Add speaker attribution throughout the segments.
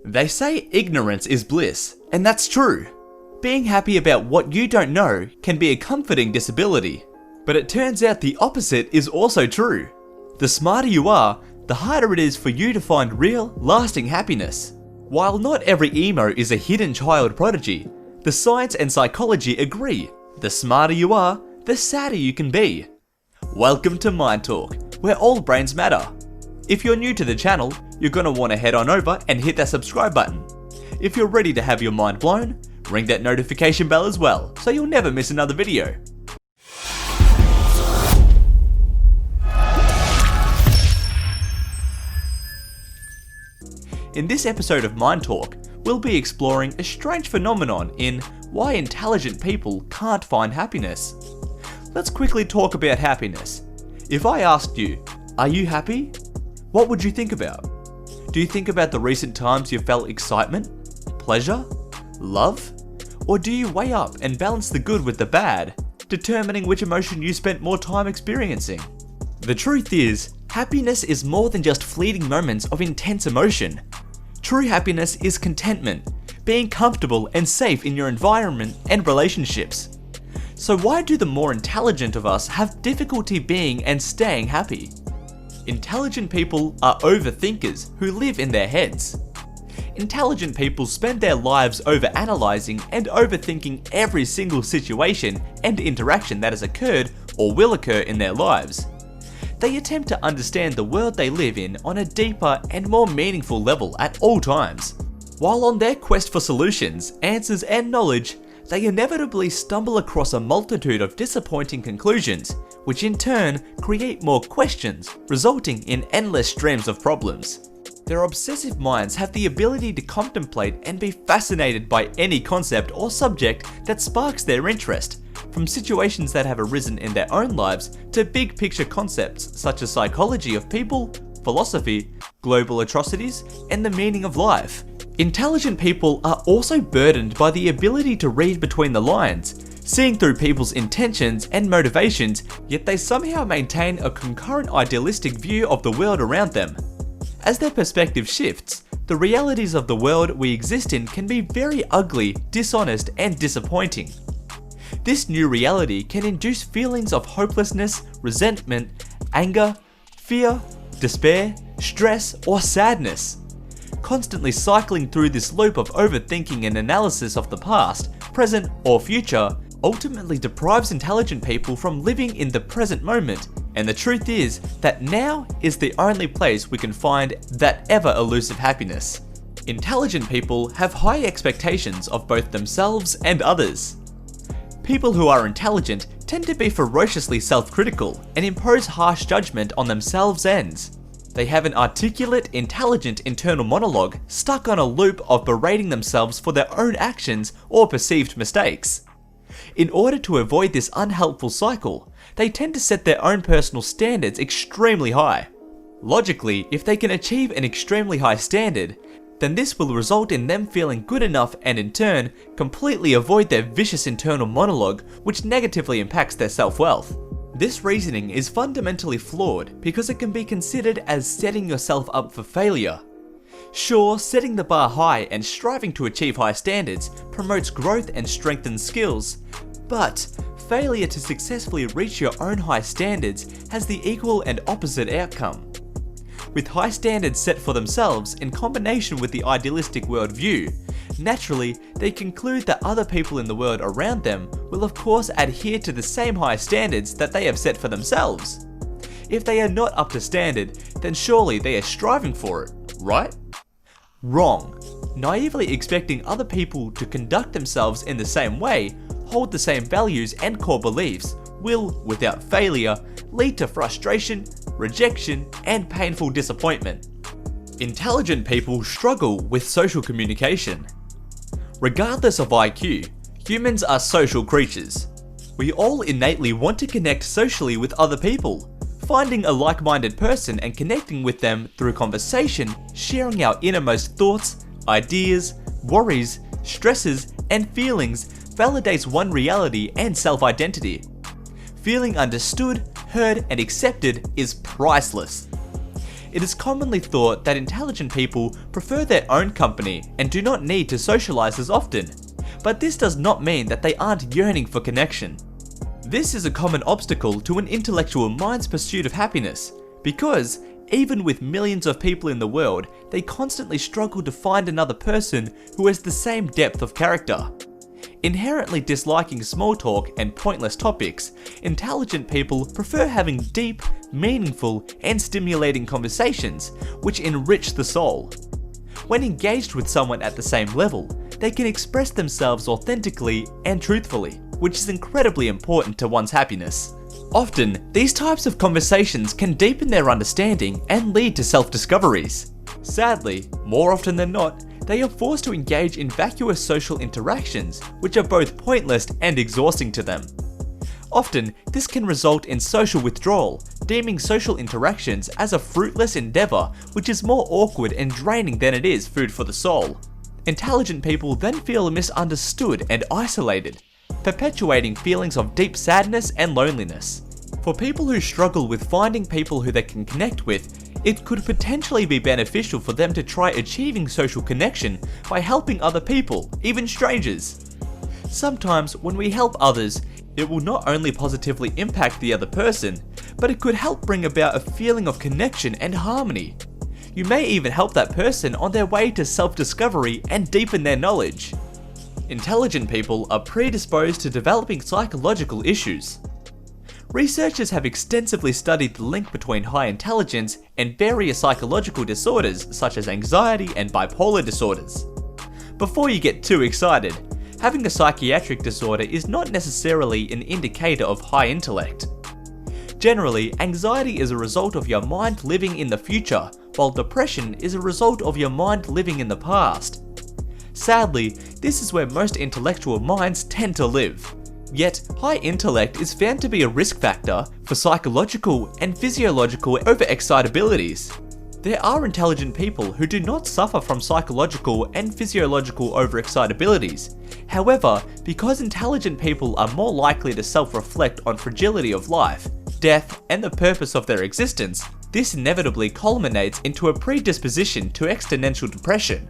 Speaker 1: They say ignorance is bliss, and that's true. Being happy about what you don't know can be a comforting disability. But it turns out the opposite is also true. The smarter you are, the harder it is for you to find real, lasting happiness. While not every emo is a hidden child prodigy, the science and psychology agree. The smarter you are, the sadder you can be. Welcome to Mind Talk, where all brains matter. If you're new to the channel, you're going to want to head on over and hit that subscribe button. If you're ready to have your mind blown, ring that notification bell as well, so you'll never miss another video. In this episode of Mind Talk, we'll be exploring a strange phenomenon in why intelligent people can't find happiness. Let's quickly talk about happiness. If I asked you, are you happy? What would you think about? Do you think about the recent times you felt excitement, pleasure, love? Or do you weigh up and balance the good with the bad, determining which emotion you spent more time experiencing? The truth is, happiness is more than just fleeting moments of intense emotion. True happiness is contentment, being comfortable and safe in your environment and relationships. So why do the more intelligent of us have difficulty being and staying happy? Intelligent people are overthinkers who live in their heads. Intelligent people spend their lives overanalyzing and overthinking every single situation and interaction that has occurred or will occur in their lives. They attempt to understand the world they live in on a deeper and more meaningful level at all times. While on their quest for solutions, answers and knowledge, they inevitably stumble across a multitude of disappointing conclusions, which in turn create more questions, resulting in endless streams of problems. Their obsessive minds have the ability to contemplate and be fascinated by any concept or subject that sparks their interest, from situations that have arisen in their own lives to big picture concepts such as psychology of people, philosophy, global atrocities, and the meaning of life. Intelligent people are also burdened by the ability to read between the lines, seeing through people's intentions and motivations, yet they somehow maintain a concurrent idealistic view of the world around them. As their perspective shifts, the realities of the world we exist in can be very ugly, dishonest, and disappointing. This new reality can induce feelings of hopelessness, resentment, anger, fear, despair, stress, or sadness. Constantly cycling through this loop of overthinking and analysis of the past, present, or future ultimately deprives intelligent people from living in the present moment, and the truth is that now is the only place we can find that ever elusive happiness. Intelligent people have high expectations of both themselves and others. People who are intelligent tend to be ferociously self-critical and impose harsh judgment on themselves and they have an articulate, intelligent internal monologue stuck on a loop of berating themselves for their own actions or perceived mistakes. In order to avoid this unhelpful cycle, they tend to set their own personal standards extremely high. Logically, if they can achieve an extremely high standard, then this will result in them feeling good enough and in turn, completely avoid their vicious internal monologue which negatively impacts their self-worth. This reasoning is fundamentally flawed because it can be considered as setting yourself up for failure. Sure, setting the bar high and striving to achieve high standards promotes growth and strengthens skills, but failure to successfully reach your own high standards has the equal and opposite outcome. With high standards set for themselves in combination with the idealistic worldview, naturally, they conclude that other people in the world around them will of course adhere to the same high standards that they have set for themselves. If they are not up to standard, then surely they are striving for it, right? Wrong. Naively expecting other people to conduct themselves in the same way, hold the same values and core beliefs, will, without failure, lead to frustration, rejection, and painful disappointment. Intelligent people struggle with social communication. Regardless of IQ, humans are social creatures. We all innately want to connect socially with other people, finding a like-minded person and connecting with them through conversation, sharing our innermost thoughts, ideas, worries, stresses, and feelings validates one reality and self-identity. Feeling understood, heard, and accepted is priceless. It is commonly thought that intelligent people prefer their own company and do not need to socialize as often, but this does not mean that they aren't yearning for connection. This is a common obstacle to an intellectual mind's pursuit of happiness, because even with millions of people in the world, they constantly struggle to find another person who has the same depth of character. Inherently disliking small talk and pointless topics, intelligent people prefer having deep, meaningful, and stimulating conversations, which enrich the soul. When engaged with someone at the same level, they can express themselves authentically and truthfully, which is incredibly important to one's happiness. Often, these types of conversations can deepen their understanding and lead to self-discoveries. Sadly, more often than not, they are forced to engage in vacuous social interactions, which are both pointless and exhausting to them. Often, this can result in social withdrawal, deeming social interactions as a fruitless endeavor which is more awkward and draining than it is food for the soul. Intelligent people then feel misunderstood and isolated, perpetuating feelings of deep sadness and loneliness. For people who struggle with finding people who they can connect with, it could potentially be beneficial for them to try achieving social connection by helping other people, even strangers. Sometimes when we help others, it will not only positively impact the other person, but it could help bring about a feeling of connection and harmony. You may even help that person on their way to self-discovery and deepen their knowledge. Intelligent people are predisposed to developing psychological issues. Researchers have extensively studied the link between high intelligence and various psychological disorders such as anxiety and bipolar disorders. Before you get too excited, having a psychiatric disorder is not necessarily an indicator of high intellect. Generally, anxiety is a result of your mind living in the future, while depression is a result of your mind living in the past. Sadly, this is where most intellectual minds tend to live. Yet, high intellect is found to be a risk factor for psychological and physiological overexcitabilities. There are intelligent people who do not suffer from psychological and physiological overexcitabilities. However, because intelligent people are more likely to self-reflect on fragility of life, death, and the purpose of their existence, this inevitably culminates into a predisposition to existential depression.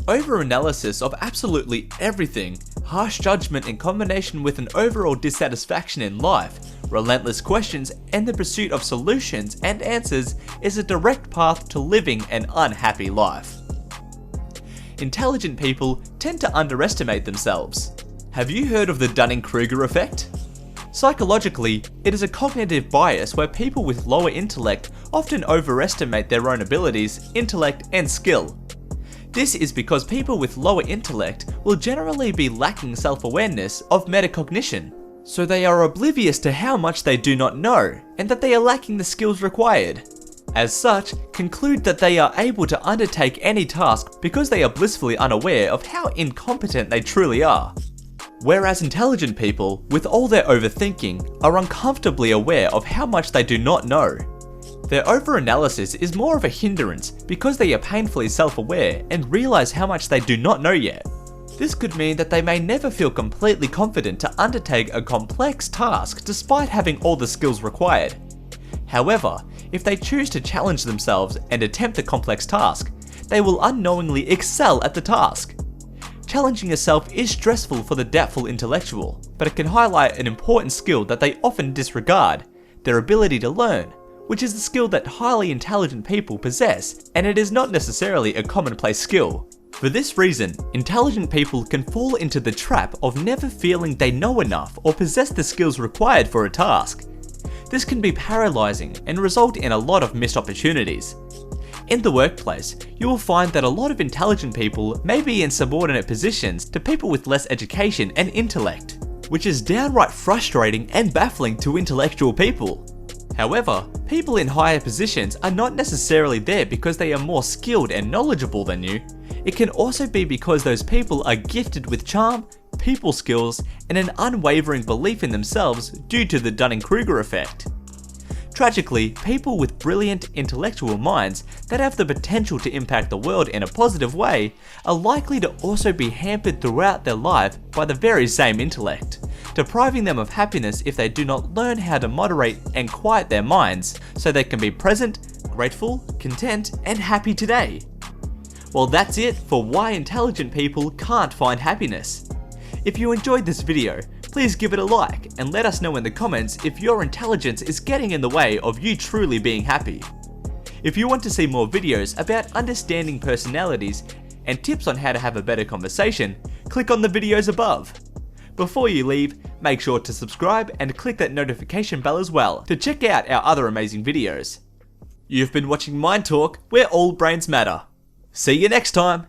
Speaker 1: Overanalysis of absolutely everything, harsh judgment in combination with an overall dissatisfaction in life, relentless questions, and the pursuit of solutions and answers is a direct path to living an unhappy life. Intelligent people tend to underestimate themselves. Have you heard of the Dunning-Kruger effect? Psychologically, it is a cognitive bias where people with lower intellect often overestimate their own abilities, intellect, and skill. This is because people with lower intellect will generally be lacking self-awareness of metacognition, so they are oblivious to how much they do not know and that they are lacking the skills required. As such, conclude that they are able to undertake any task because they are blissfully unaware of how incompetent they truly are. Whereas intelligent people, with all their overthinking, are uncomfortably aware of how much they do not know. Their overanalysis is more of a hindrance because they are painfully self-aware and realize how much they do not know yet. This could mean that they may never feel completely confident to undertake a complex task despite having all the skills required. However, if they choose to challenge themselves and attempt a complex task, they will unknowingly excel at the task. Challenging yourself is stressful for the doubtful intellectual, but it can highlight an important skill that they often disregard, their ability to learn, which is the skill that highly intelligent people possess, and it is not necessarily a commonplace skill. For this reason, intelligent people can fall into the trap of never feeling they know enough or possess the skills required for a task. This can be paralyzing and result in a lot of missed opportunities. In the workplace, you will find that a lot of intelligent people may be in subordinate positions to people with less education and intellect, which is downright frustrating and baffling to intellectual people. However, people in higher positions are not necessarily there because they are more skilled and knowledgeable than you. It can also be because those people are gifted with charm, people skills, and an unwavering belief in themselves due to the Dunning-Kruger effect. Tragically, people with brilliant intellectual minds that have the potential to impact the world in a positive way are likely to also be hampered throughout their life by the very same intellect. depriving them of happiness if they do not learn how to moderate and quiet their minds so they can be present, grateful, content, and happy today. Well, that's it for why intelligent people can't find happiness. If you enjoyed this video, please give it a like and let us know in the comments if your intelligence is getting in the way of you truly being happy. If you want to see more videos about understanding personalities and tips on how to have a better conversation, click on the videos above. Before you leave, make sure to subscribe and click that notification bell as well to check out our other amazing videos. You've been watching Mind Talk, where all brains matter. See you next time!